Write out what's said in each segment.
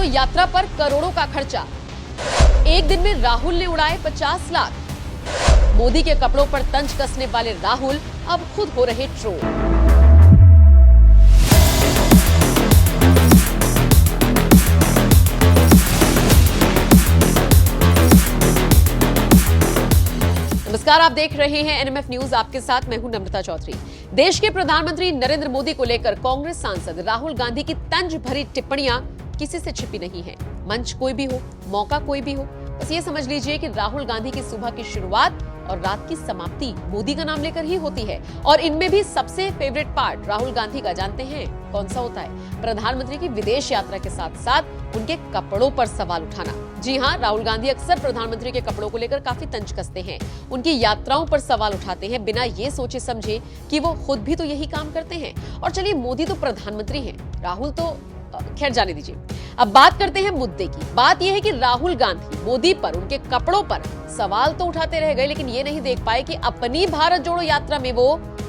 जोड़ो यात्रा पर करोड़ों का खर्चा। एक दिन में राहुल ने उड़ाए 50 लाख। मोदी के कपड़ों पर तंज कसने वाले राहुल अब खुद हो रहे ट्रोल। नमस्कार, आप देख रहे हैं एनएमएफ न्यूज। आपके साथ मैं हूं नम्रता चौधरी। देश के प्रधानमंत्री नरेंद्र मोदी को लेकर कांग्रेस सांसद राहुल गांधी की तंज भरी टिप्पणियां किसी से छिपी नहीं है। मंच कोई भी हो, मौका कोई भी हो, बस ये समझ लीजिए कि राहुल गांधी की सुबह की शुरुआत और रात की समाप्ति मोदी का नाम लेकर ही होती है। और इनमें भी सबसे फेवरेट पार्ट राहुल गांधी का जानते हैं कौन सा होता है? प्रधानमंत्री की विदेश यात्रा के साथ साथ उनके कपड़ों पर सवाल उठाना। जी हां, राहुल गांधी अक्सर प्रधानमंत्री के कपड़ों को लेकर काफी तंज कसते हैं, उनकी यात्राओं पर सवाल उठाते हैं बिना ये सोचे समझे कि वो खुद भी तो यही काम करते हैं। और चलिए, मोदी तो प्रधानमंत्री हैं, राहुल तो खैर जाने दीजिए। अब बात करते हैं मुद्दे की। बात यह है कि राहुल गांधी मोदी पर, उनके कपड़ों पर सवाल तो उठाते रह गए, लेकिन ये नहीं देख पाए कि अपनी भारत जोड़ो यात्रा में वो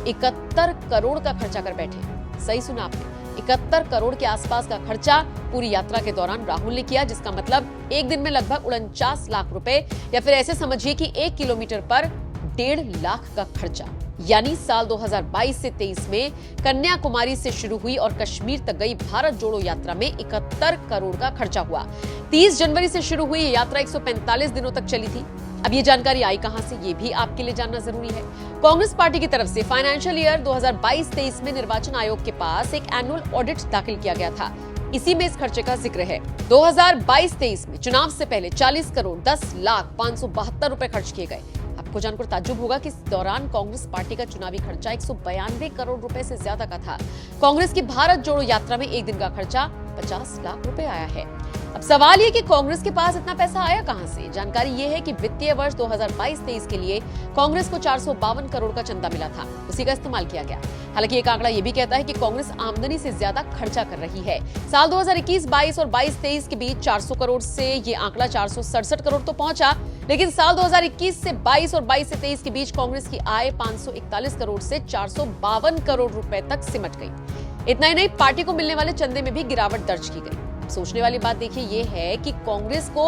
71 करोड़ का खर्चा कर बैठे। सही सुना आपने, 71 करोड़ के आसपास का खर्चा पूरी यात्रा के दौरान राहुल ने किया, जिसका मतलब एक दिन में लगभग 49 लाख रुपए, या फिर ऐसे समझिए कि 1 किलोमीटर पर 1.5 लाख का खर्चा। यानी साल 2022 से 23 में कन्याकुमारी से शुरू हुई और कश्मीर तक गई भारत जोड़ो यात्रा में 71 करोड़ का खर्चा हुआ। 30 जनवरी से शुरू हुई ये यात्रा 145 दिनों तक चली थी। अब ये जानकारी आई कहां से, ये भी आपके लिए जानना जरूरी है। कांग्रेस पार्टी की तरफ से फाइनेंशियल ईयर 2022-23 में निर्वाचन आयोग के पास एक एनुअल ऑडिट दाखिल किया गया था। इसी में इस खर्चे का जिक्र है। 2022-23 में चुनाव से पहले 40 करोड़ 10 लाख 572 रुपए खर्च किए गए। आपको जानकर ताज्जुब होगा कि इस दौरान कांग्रेस पार्टी का चुनावी खर्चा 192 करोड़ रुपए से ज्यादा का था। कांग्रेस की भारत जोड़ो यात्रा में एक दिन का खर्चा 50 लाख रुपए आया है। अब सवाल ये कि कांग्रेस के पास इतना पैसा आया कहां से? जानकारी ये है कि वित्तीय वर्ष 2022-23 के लिए कांग्रेस को 452 करोड़ का चंदा मिला था, उसी का इस्तेमाल किया गया। हालांकि एक आंकड़ा ये भी कहता है कि कांग्रेस आमदनी से ज्यादा खर्चा कर रही है। साल 2021-22 और 22-23 के बीच 400 करोड़ से ये आंकड़ा 467 करोड़ तो पहुंचा, लेकिन साल 2021 से 22 और 22 से 23 के बीच कांग्रेस की आय 541 करोड़ से 452 करोड़ रुपए तक सिमट गई। इतना ही नहीं, पार्टी को मिलने वाले चंदे में भी गिरावट दर्ज की गई। सोचने वाली बात देखिए ये है कि कांग्रेस को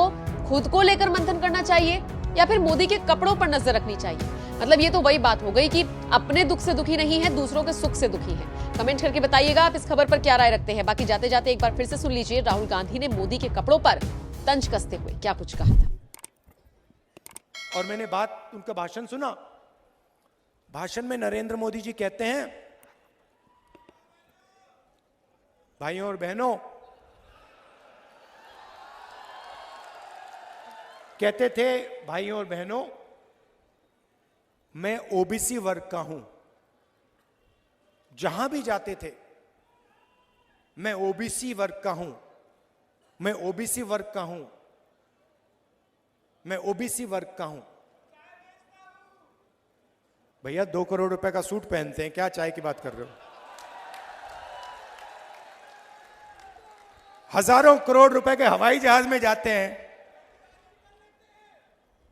खुद को लेकर मंथन करना चाहिए या फिर मोदी के कपड़ों पर नजर रखनी चाहिए। मतलब ये तो वही बात हो गई कि अपने दुख से दुखी नहीं है, दूसरों के सुख से दुखी है। कमेंट करके बताइएगा आप इस खबर पर क्या राय रखते हैं। बाकी जाते जाते एक बार फिर से सुन लीजिए राहुल गांधी ने मोदी के कपड़ों पर तंज कसते हुए क्या कुछ कहा था। और मैंने उनका भाषण सुना। भाषण में नरेंद्र मोदी जी कहते हैं, भाइयों और बहनों, कहते थे भाइयों और बहनों, मैं ओबीसी वर्ग का हूं। जहां भी जाते थे, मैं ओबीसी वर्ग का हूं, मैं ओबीसी वर्ग का हूं, मैं ओबीसी वर्ग का हूं। भैया 2 करोड़ रुपए का सूट पहनते हैं, क्या चाय की बात कर रहे हो? हजारों करोड़ रुपए के हवाई जहाज में जाते हैं,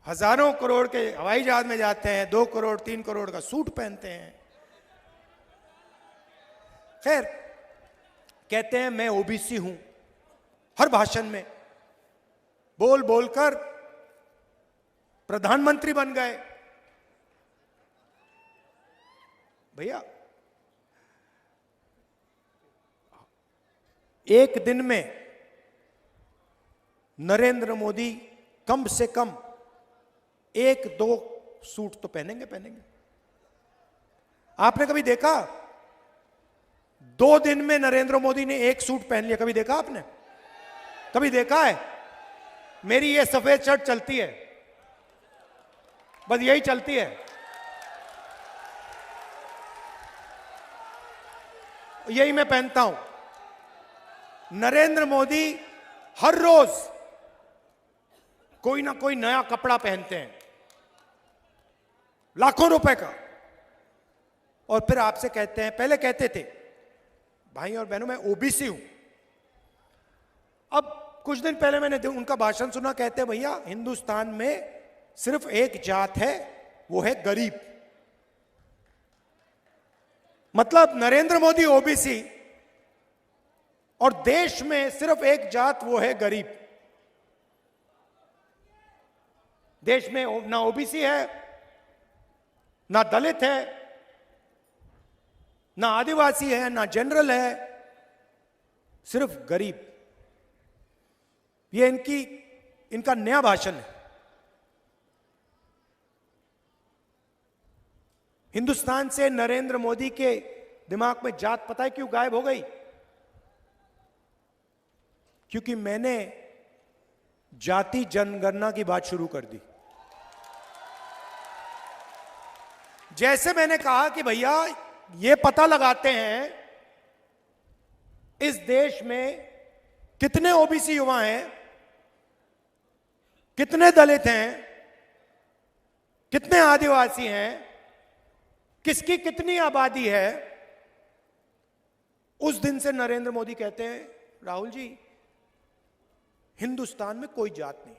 हजारों करोड़ के हवाई जहाज में जाते हैं, 2 करोड़ 3 करोड़ का सूट पहनते हैं। खैर, कहते हैं मैं ओबीसी हूं। हर भाषण में बोल बोलकर प्रधानमंत्री बन गए। भैया, एक दिन में नरेंद्र मोदी कम से कम 1-2 सूट तो पहनेंगे। आपने कभी देखा 2 दिन में नरेंद्र मोदी ने 1 सूट पहन लिया? कभी देखा आपने? कभी देखा है? मेरी ये सफेद शर्ट चलती है, बस यही चलती है। यही मैं पहनता हूं। नरेंद्र मोदी हर रोज कोई ना कोई नया कपड़ा पहनते हैं, लाखों रुपए का, और फिर आपसे कहते हैं, पहले कहते थे भाई और बहनों मैं ओबीसी हूं। अब कुछ दिन पहले मैंने उनका भाषण सुना, कहते हैं भैया हिंदुस्तान में सिर्फ एक जात है, वो है गरीब। मतलब नरेंद्र मोदी ओबीसी और देश में सिर्फ एक जात, वो है गरीब। देश में ना ओबीसी है, ना दलित है, ना आदिवासी है, ना जनरल है, सिर्फ गरीब। ये इनका नया भाषण है। हिंदुस्तान से नरेंद्र मोदी के दिमाग में जात पता है क्यों गायब हो गई? क्योंकि मैंने जाति जनगणना की बात शुरू कर दी। जैसे मैंने कहा कि भैया ये पता लगाते हैं इस देश में कितने ओबीसी युवा हैं, कितने दलित हैं, कितने आदिवासी हैं, किसकी कितनी आबादी है। उस दिन से नरेंद्र मोदी कहते हैं, राहुल जी हिंदुस्तान में कोई जात नहीं।